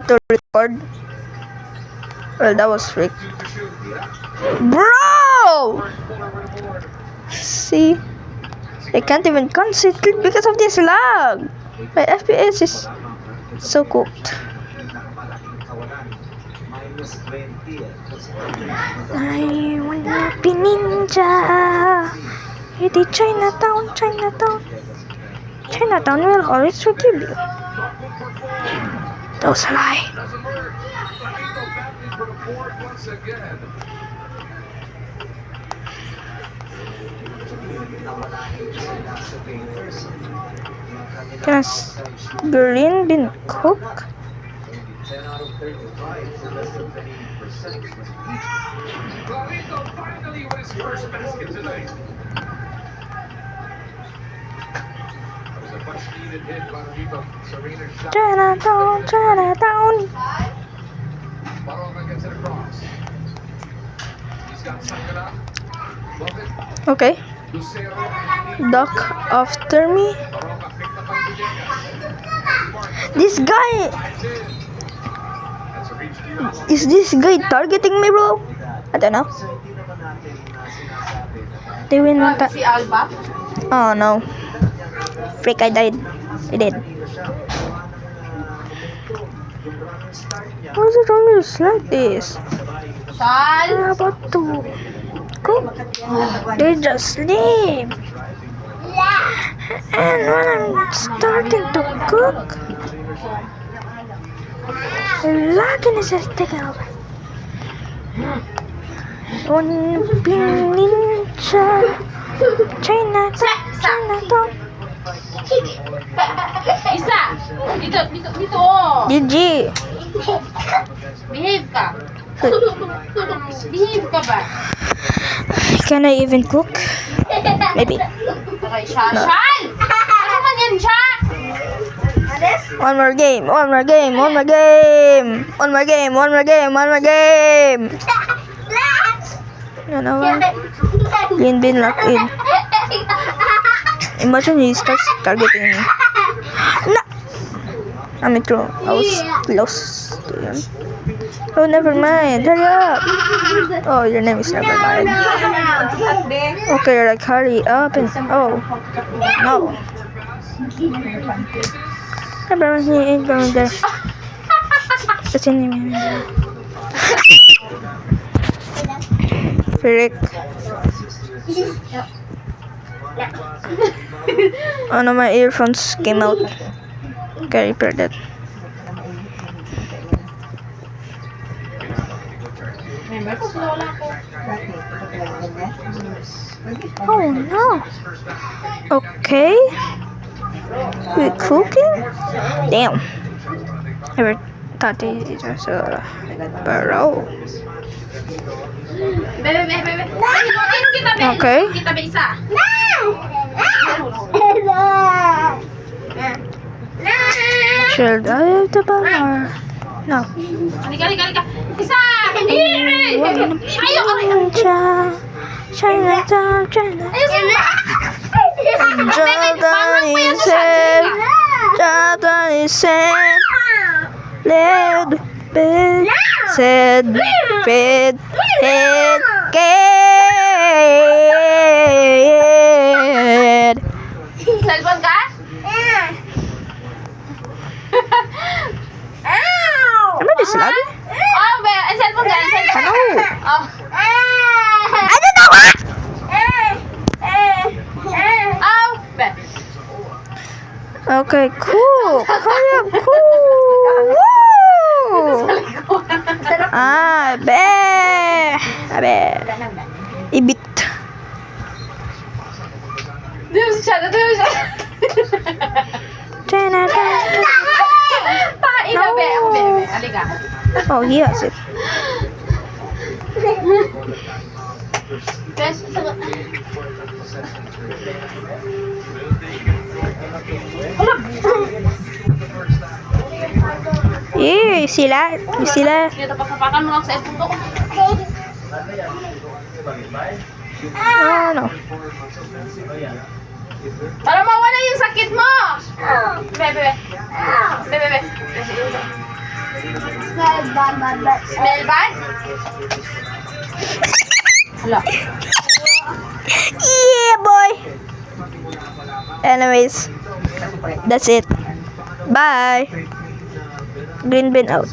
to record. Well, that was freak. Bro! See? I can't even concentrate because of this lag. My FPS is so cooked. I wanna be ninja. It is Chinatown, Chinatown. Chinatown will always forgive you. That was a lie. Has green been cooked? Chinatown, Chinatown. Okay. Duck after me. This guy. Is this guy targeting me, bro? I don't know. They win one time. Oh no. Freak, I died. I did. Why is it always like this? I'm about to cook. They just sleep. And when I'm starting to cook, the lagging is just taking over. One ping ninja. Chinatown. Isa! Dito! GG. Behave ka! Behave ka ba? Can I even cook? Maybe. Okay, Shal! Ano man yan, siya? One more game. One more game. Ano ba? Bin lock in. Imagine he starts targeting me. No! I'm in trouble. I was close to him. Oh, never mind. Hurry up. Oh, your name is never mind. Okay, you're like, hurry up and... Oh. No. Never mind, he ain't going there. Just in him. Frick. Oh no, my earphones came out. Okay, repair that. Oh no. Okay. We're cooking? Damn. Never thought it was a barrel. Okay. Kita ba isa? Should I have the bar? No. Halika. Isa! Ayaw! Chinatown. Jordan is said. Lead, bed, said, bed, head, gate. Cellphone ka? Am I this lag? Oh, cellphone ka? Ano? Oh. I don't know what! Oh, Okay, cool. Hurry up, cool. Woo! Abe. Ibit. Dito siya. Ikaw, be. Halika. Oh, he has it. Best, You see that? Dito, pasapakan mo lang sa cellphone ko. Oh, no. Para mawala yung sakit mo! Bebe. Smell bad? Hala. Yeah, boy. Anyways, that's it. Bye. Green bin out.